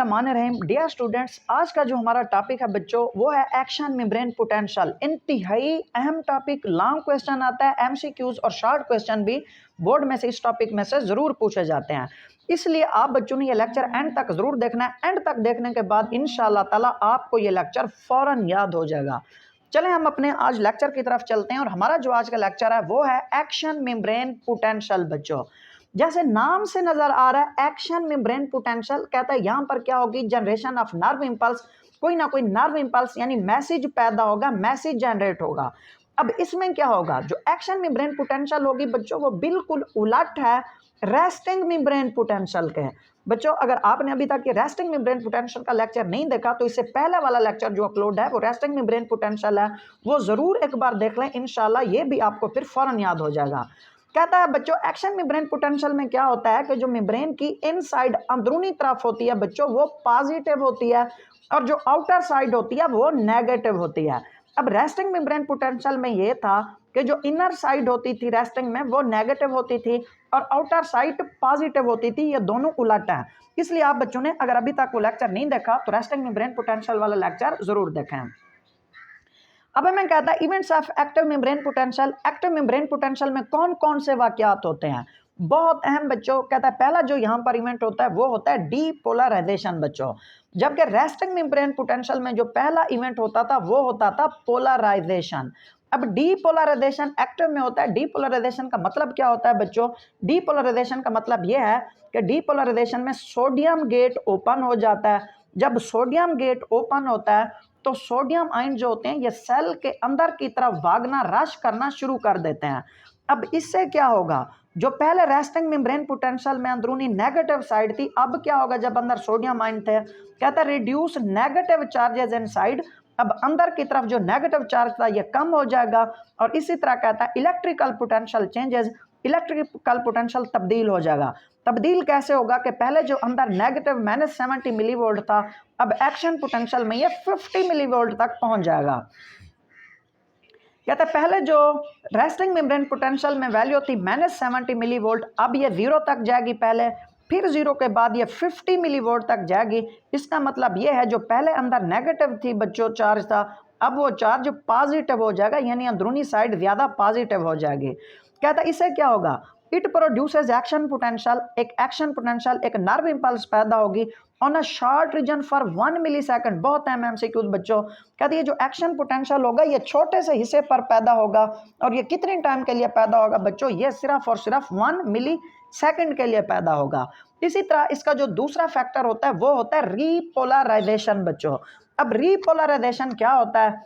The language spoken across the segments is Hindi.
बिस्मिल्लाहिर्रहमानिर्रहीम। डियर स्टूडेंट्स, आज का जो हमारा टॉपिक है बच्चों वो है एक्शन मेम्ब्रेन पोटेंशियल। इंतहाई अहम टॉपिक, लॉन्ग क्वेश्चन आता है, एमसीक्यूज और शॉर्ट क्वेश्चन भी बोर्ड में से इस टॉपिक में से ज़रूर पूछे जाते हैं। इसलिए आप बच्चों ने ये लेक्चर एंड तक ज़रूर देखना है। एंड तक देखने के बाद इंशाअल्लाह ताला आपको ये लेक्चर फ़ौरन याद हो जाएगा। चलें हम अपने आज लेक्चर की तरफ चलते हैं और हमारा जो आज का लेक्चर है वो है एक्शन मेम्ब्रेन पोटेंशियल। बच्चों जैसे नाम से नजर आ रहा है एक्शन मेम्ब्रेन पोटेंशियल, कहता है यहाँ पर क्या होगी, जनरेशन ऑफ नर्व इंपल्स, कोई ना कोई नर्व इंपल्स यानी मैसेज पैदा होगा, मैसेज जनरेट होगा। अब इसमें क्या होगा, जो एक्शन मेम्ब्रेन पोटेंशियल होगी बच्चों वो बिल्कुल उलट है रेस्टिंग मेम्ब्रेन पोटेंशियल के। बच्चों अगर आपने अभी तक ये रेस्टिंग मेम्ब्रेन पोटेंशियल का लेक्चर नहीं देखा तो इससे पहले वाला लेक्चर जो अपलोड है वो रेस्टिंग मेम्ब्रेन पोटेंशियल है, वो जरूर एक बार देख लें, इंशाल्लाह ये भी आपको फिर फौरन याद हो जाएगा। कहता है बच्चों एक्शन मेम्ब्रेन पोटेंशियल में क्या होता है कि जो मेम्ब्रेन की इनसाइड अंदरूनी तरफ होती है बच्चों वो पॉजिटिव होती है और जो आउटर साइड होती है वो नेगेटिव होती है। अब रेस्टिंग मेम्ब्रेन पोटेंशियल में ये था कि जो इनर साइड होती थी रेस्टिंग में वो नेगेटिव होती थी और आउटर साइड पॉजिटिव होती थी, ये दोनों उलट है। इसलिए आप बच्चों ने अगर अभी तक वो लेक्चर नहीं देखा तो रेस्टिंग मेम्ब्रेन पोटेंशियल वाला लेक्चर जरूर देखें। अब हमें कहता है events of active membrane potential. Active membrane potential में कौन कौन से वाकयात होते हैं, बहुत अहम बच्चों। कहता है पहला जो यहाँ पर इवेंट होता है वो होता है डीपोलराइजेशन बच्चों, जबकि रेस्टिंग मेम्ब्रेन पोटेंशियल में जो पहला इवेंट होता था वो होता था पोलराइजेशन। अब डीपोलराइजेशन एक्टिव में होता है। डीपोलराइजेशन का मतलब क्या होता है बच्चों, डीपोलराइजेशन का मतलब यह है कि डीपोलराइजेशन में सोडियम गेट ओपन हो जाता है। जब सोडियम गेट ओपन होता है तो सोडियम आयन जो होते हैं ये सेल के अंदर की तरफ भागना, रश करना शुरू कर देते हैं। अब इससे क्या होगा, जो पहले रेस्टिंग मेम्ब्रेन पोटेंशियल में अंदरूनी नेगेटिव साइड थी, अब क्या होगा जब अंदर सोडियम आयन थे, कहता है रिड्यूस नेगेटिव चार्जेस इनसाइड। अब अंदर की तरफ जो नेगेटिव चार्ज था ये कम हो जाएगा और इसी तरह कहता है electrical potential changes, electrical potential तब्दील हो जाएगा। तब्दील कैसे होगा कि पहले जो अंदर नेगेटिव -70 मिली वोल्ट था, अब एक्शन पोटेंशियल में ये 50 मिली वोल्ट तक पहुंच जाएगा। कहते हैं पहले जो रेस्टिंग मेम्ब्रेन पोटेंशियल में वैल्यू थी -70 मिली वोल्ट, अब ये 0 तक जाएगी पहले, फिर 0 के बाद ये 50 मिली वोल्ट तक जाएगी। इसका मतलब ये है जो पहले अंदर नेगेटिव थी बच्चों चार्ज था, अब वो चार्ज पॉजिटिव हो जाएगा, यानी अंदरूनी साइड ज़्यादा पॉजिटिव हो जाएगी। कहता है इससे क्या होगा, इट प्रोड्यूसेस एक्शन पोटेंशियल, एक एक्शन पोटेंशियल, एक नर्व इंपल्स पैदा होगी on a short region for 1 millisecond. बहुत अहम एमसीक्यूज बच्चों। कहते हैं जो एक्शन पोटेंशियल होगा ये छोटे से हिस्से पर पैदा होगा और ये कितने टाइम के लिए पैदा होगा बच्चों, ये सिर्फ और सिर्फ 1 मिली सेकेंड के लिए पैदा होगा। इसी तरह इसका जो दूसरा फैक्टर होता है वो होता है रीपोलराइजेशन बच्चों। अब रीपोलराइजेशन क्या होता है,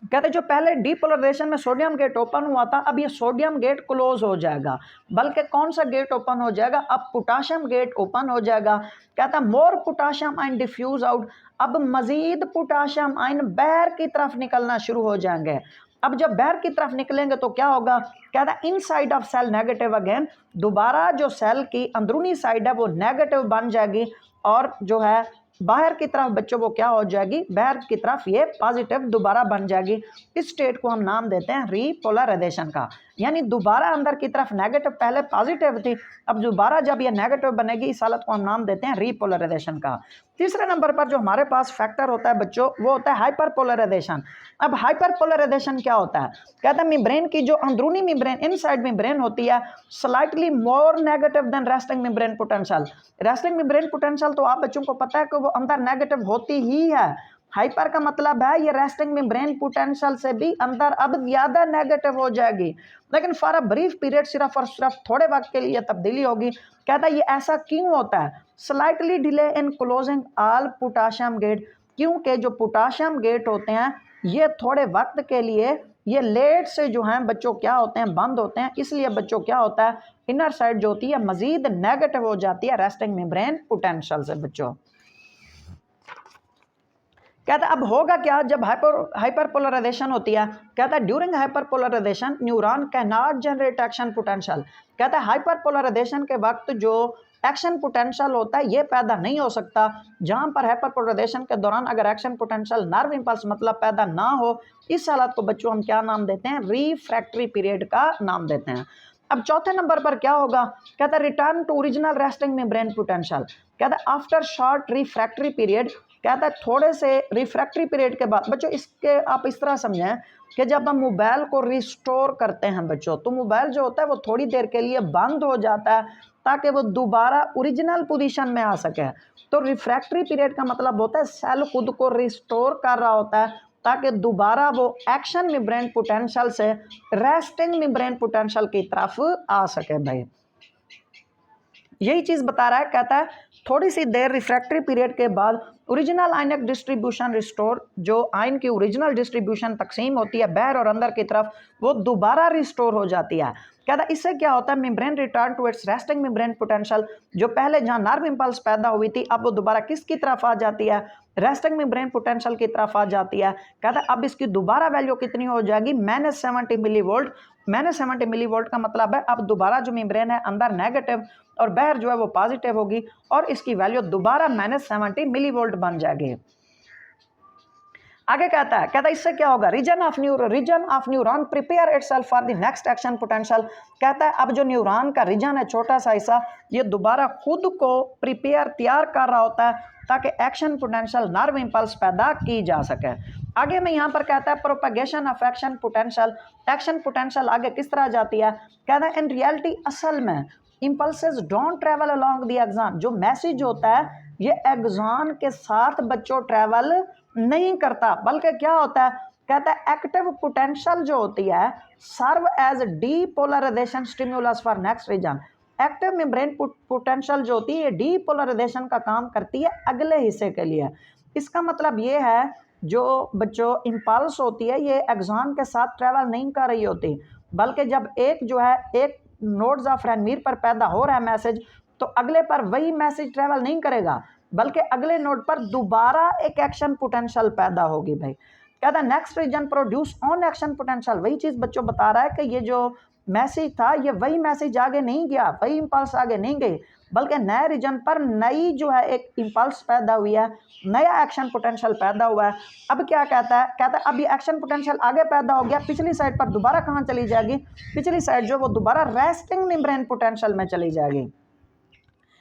कहते जो पहले डीपोलराइजेशन में सोडियम गेट ओपन हुआ था, अब ये सोडियम गेट क्लोज हो जाएगा, बल्कि कौन सा गेट ओपन हो जाएगा, अब पोटाशियम गेट ओपन हो जाएगा। कहता मोर पोटाशियम आयन डिफ्यूज आउट, अब मजीद पोटाशियम आयन बाहर की तरफ निकलना शुरू हो जाएंगे। अब जब बाहर की तरफ निकलेंगे तो क्या होगा, कहता है inside of cell negative again, दोबारा जो सेल की अंदरूनी साइड है वो नेगेटिव बन जाएगी और जो है बाहर की तरफ बच्चों वो क्या हो जाएगी, बाहर की तरफ ये पॉजिटिव दोबारा बन जाएगी। इस स्टेट को हम नाम देते हैं रीपोलराइजेशन का, यानी दोबारा अंदर की तरफ नेगेटिव पहले पॉजिटिव थी, अब दोबारा जब ये नेगेटिव बनेगी इस हालत को हम नाम देते हैं रीपोलराइजेशन का। तीसरे नंबर पर जो हमारे पास फैक्टर होता है बच्चों वो होता है हाइपरपोलराइजेशन। अब हाइपरपोलराइजेशन क्या होता है, कहता है मेम्ब्रेन की जो अंदरूनी मेम्ब्रेन इनसाइड मेम्ब्रेन होती है slightly more negative than resting membrane potential. Resting membrane potential तो आप बच्चों को पता है कि वो अंदर नेगेटिव होती ही है, हाइपर का मतलब है ये रेस्टिंग मेम्ब्रेन पोटेंशियल से भी अंदर अब ज्यादा नेगेटिव हो जाएगी, लेकिन फॉर अ ब्रीफ पीरियड, सिर्फ और सिर्फ थोड़े वक्त के लिए तब्दीली होगी। कहता है ये ऐसा क्यों होता है, slightly delay in closing all potassium gate, क्योंकि जो पोटाशियम गेट होते हैं ये थोड़े वक्त के लिए ये लेट से जो हैं बच्चों क्या होते हैं, बंद होते हैं। इसलिए बच्चों क्या होता है, इनर साइड जो होती है मजीद नेगेटिव हो जाती है रेस्टिंग मेम्ब्रेन पोटेंशियल से बच्चों। कहता है अब होगा क्या जब हाइपरपोलराइजेशन होती है, कहता है during hyperpolarization neuron can not generate action potential. कहता है हाइपरपोलराइजेशन के वक्त जो एक्शन पोटेंशियल होता है ये पैदा नहीं हो सकता। जहां पर हाइपरपोलराइजेशन के दौरान अगर एक्शन पोटेंशियल नर्व इंपल्स मतलब पैदा ना हो, इस हालत को बच्चों हम क्या नाम देते हैं, रिफ्रैक्टरी पीरियड का नाम देते हैं। अब चौथे नंबर पर क्या होगा, कहता है return to original resting membrane potential. कहता है आफ्टर शॉर्ट रिफ्रैक्टरी पीरियड, कहता है थोड़े से रिफ्रैक्टरी पीरियड के बाद। बच्चों इसके आप इस तरह समझें कि जब हम मोबाइल को रिस्टोर करते हैं बच्चों, तो मोबाइल जो होता है वो थोड़ी देर के लिए बंद हो जाता है ताकि वो दोबारा ओरिजिनल पोजीशन में आ सके। तो रिफ्रैक्टरी पीरियड का मतलब होता है सेल खुद को रिस्टोर कर रहा होता है ताकि दोबारा वो एक्शन मेम्ब्रेन पोटेंशियल से रेस्टिंग मेम्ब्रेन पोटेंशियल की तरफ आ सके। भाई यही चीज़ बता रहा है, कहता है थोड़ी सी देर रिफ्रैक्टरी पीरियड के बाद ओरिजिनल आयनिक डिस्ट्रीब्यूशन रिस्टोर, जो आयन की ओरिजिनल डिस्ट्रीब्यूशन तकसीम होती है बाहर और अंदर की तरफ, वो दोबारा रिस्टोर हो जाती है। कहता है इससे क्या होता है, membrane return to its resting membrane potential. जो पहले जहां नर्व इंपल्स पैदा हुई थी अब वो दोबारा किसकी तरफ आ जाती है, रेस्टिंग मेम्ब्रेन पोटेंशियल की तरफ आ जाती है। कहता है अब इसकी दोबारा वैल्यू कितनी हो जाएगी, -70 मिलीवोल्ट। -70 मिलीवोल्ट का मतलब है अब दोबारा जो मेम्ब्रेन है अंदर नेगेटिव और बाहर जो है वो पॉजिटिव होगी और इसकी वैल्यू दोबारा -70 मिलीवोल्ट बन जाएगी। आगे कहता है इससे क्या होगा, region of neuron prepare itself for the next action potential. कहता है अब जो न्यूरॉन का रीजन है छोटा सा हिस्सा, ये दोबारा खुद को प्रिपेयर तैयार कर रहा होता है ताकि एक्शन पोटेंशियल नर्व इंपल्स पैदा की जा सके। आगे में यहाँ पर कहता है प्रोपगेशन ऑफ एक्शन पोटेंशियल आगे किस तरह जाती है। कहता है इन रियलिटी असल में impulses don't travel along the axon. जो मैसेज होता है ये एक्सॉन के साथ बच्चों ट्रेवल नहीं करता, बल्कि क्या होता है, कहता है एक्टिव पोटेंशियल जो होती है serve as depolarization stimulus for next region. Active membrane potential जो होती है डीपोलराइजेशन का काम करती है अगले हिस्से के लिए। इसका मतलब ये है जो बच्चों इंपल्स होती है ये एक्सॉन के साथ ट्रेवल नहीं कर रही होती, बल्कि जब एक जो है एक नोड्स ऑफ रैनवीर पर पैदा हो रहा है मैसेज, तो अगले पर वही मैसेज ट्रेवल नहीं करेगा बल्कि अगले नोड पर दोबारा एक एक्शन पोटेंशियल पैदा होगी। भाई कहता है next region produce on action potential. वही चीज़ बच्चों बता रहा है कि ये जो मैसेज था ये वही मैसेज आगे नहीं गया, वही इंपल्स आगे नहीं गई, बल्कि नए रीजन पर नई जो है एक इंपल्स पैदा हुई है, नया एक्शन पोटेंशियल पैदा हुआ है। अब क्या कहता है अब ये एक्शन पोटेंशियल आगे पैदा हो गया, पिछली साइड पर दोबारा कहाँ चली जाएगी, पिछली साइड जो वो दोबारा रेस्टिंग मेम्ब्रेन पोटेंशियल में चली जाएगी।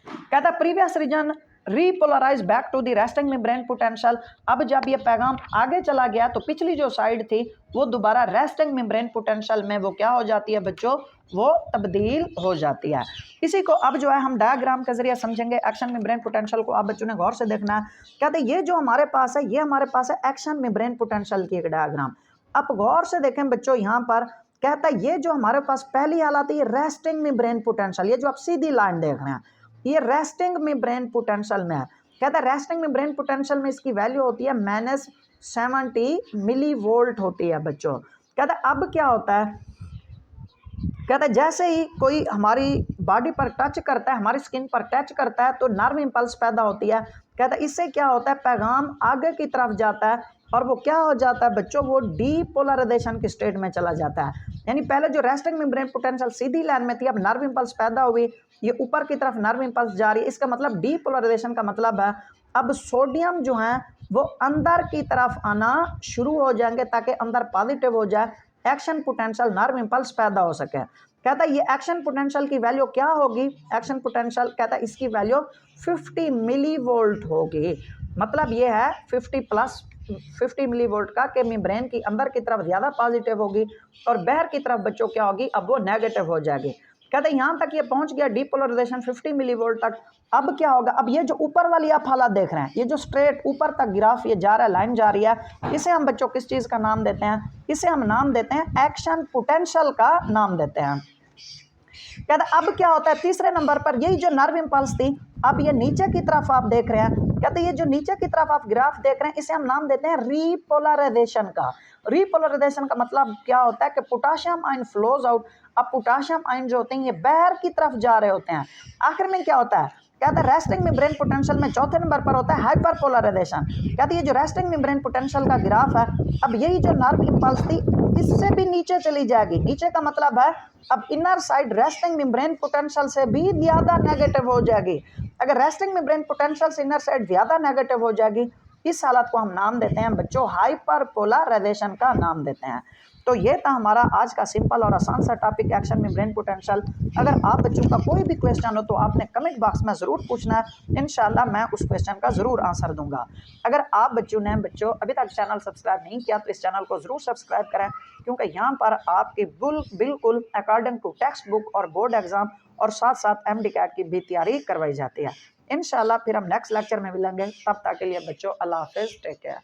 कहता है previous region repolarize back to the resting membrane potential. अब जब ये पैगाम आगे चला गया तो पिछली जो साइड थी वो दोबारा रेस्टिंग मेम्ब्रेन पोटेंशियल में वो क्या हो जाती है बच्चों, वो तब्दील हो जाती है। इसी को अब जो है हम डायग्राम के जरिए समझेंगे एक्शन मेम्ब्रेन पोटेंशियल को। आप बच्चों ने गौर से देखना है। कहते हैं ये जो हमारे पास है ये हमारे पास है एक्शन मेम्ब्रेन पोटेंशियल की एक डायग्राम। अब गौर से देखें बच्चों, यहाँ पर कहता है ये जो हमारे पास पहली हालत है रेस्टिंग मेम्ब्रेन पोटेंशियल, ये जो आप सीधी लाइन देख रहे हैं ये रेस्टिंग मेम्ब्रेन पोटेंशियल में है। कहता है रेस्टिंग मेम्ब्रेन पोटेंशियल में इसकी वैल्यू होती है -70 मिलीवोल्ट होती है बच्चों। कहता है अब क्या होता है, कहता है जैसे ही कोई हमारी बॉडी पर टच करता है, हमारी स्किन पर टच करता है तो नर्व इंपल्स पैदा होती है। कहता है इससे क्या होता है, पैगाम आगे की तरफ जाता है और वो क्या हो जाता है बच्चों, वो डीपोलराइजेशन की स्टेट में चला जाता है। यानी पहले जो रेस्टिंग मेम्ब्रेन पोटेंशियल सीधी लाइन में थी, अब नर्व इंपल्स पैदा हुई, ये ऊपर की तरफ नर्व इंपल्स जा रही है। इसका मतलब डीपोलराइजेशन का मतलब है अब सोडियम जो है वो अंदर की तरफ आना शुरू हो जाएंगे ताकि अंदर पॉजिटिव हो जाए, एक्शन पोटेंशियल नर्व इंपल्स पैदा हो सके। कहता है ये एक्शन पोटेंशियल की वैल्यू क्या होगी, एक्शन पोटेंशियल कहता है इसकी वैल्यू 50 मिलीवोल्ट होगी। मतलब ये है 50 मिलीवोल्ट का कि मेम्ब्रेन की अंदर की तरफ ज़्यादा पॉजिटिव होगी और बाहर की तरफ बच्चों क्या होगी, अब वो नेगेटिव हो जाएगी। कहते हैं यहाँ तक ये पहुँच गया डीपोलराइजेशन 50 मिलीवोल्ट तक। अब क्या होगा, अब ये जो ऊपर वाली आप हालत देख रहे हैं, ये जो स्ट्रेट ऊपर तक ग्राफ ये जा रहा है, लाइन जा रही है, इसे हम बच्चों किस चीज़ का नाम देते हैं, इसे हम नाम देते हैं एक्शन पोटेंशियल का नाम देते हैं। कहते हैं अब क्या होता है तीसरे नंबर पर, यही जो नर्व इंपल्स थी अब ये नीचे की तरफ आप देख रहे हैं। कहते हैं ये जो नीचे की तरफ आप ग्राफ देख रहे हैं इसे हम नाम देते हैं रीपोलराइजेशन का। रीपोलराइजेशन का मतलब क्या होता है कि पोटाशियम आयन फ्लोज आउट। अब पोटाशियम आयन जो होते हैं ये बाहर की तरफ जा रहे होते हैं। आखिर में क्या होता है, कहते हैं रेस्टिंग मेम्ब्रेन पोटेंशियल में चौथे नंबर पर होता है हाइपरपोलराइजेशन। कहते हैं ये जो रेस्टिंग मेम्ब्रेन पोटेंशियल का ग्राफ है, अब यही जो नर्व इंपल्स थी इससे भी नीचे चली जाएगी। नीचे का मतलब है अब inner side resting membrane potential से भी ज़्यादा नेगेटिव हो जाएगी। अगर रेस्टिंग मेम्ब्रेन पोटेंशियल से इनर साइड ज़्यादा नेगेटिव हो जाएगी, इस हालत को हम नाम देते हैं बच्चों हाइपरपोलराइजेशन का नाम देते हैं। तो ये था हमारा आज का सिंपल और आसान सा टॉपिक एक्शन में ब्रेन पोटेंशियल। अगर आप बच्चों का कोई भी क्वेश्चन हो तो आपने कमेंट बॉक्स में ज़रूर पूछना है, इंशाल्लाह मैं उस क्वेश्चन का ज़रूर आंसर दूंगा। अगर आप बच्चों अभी तक चैनल सब्सक्राइब नहीं किया तो इस चैनल को ज़रूर सब्सक्राइब करें, क्योंकि यहाँ पर आपके बिल्कुल अकॉर्डिंग टू टेक्स्ट बुक और बोर्ड एग्जाम और साथ साथ MD-CAT की भी तैयारी करवाई जाती है। इंशाल्लाह फिर हम नेक्स्ट लेक्चर में मिलेंगे, तब तक के लिए बच्चों अल्लाह हाफिज़, टेक केयर।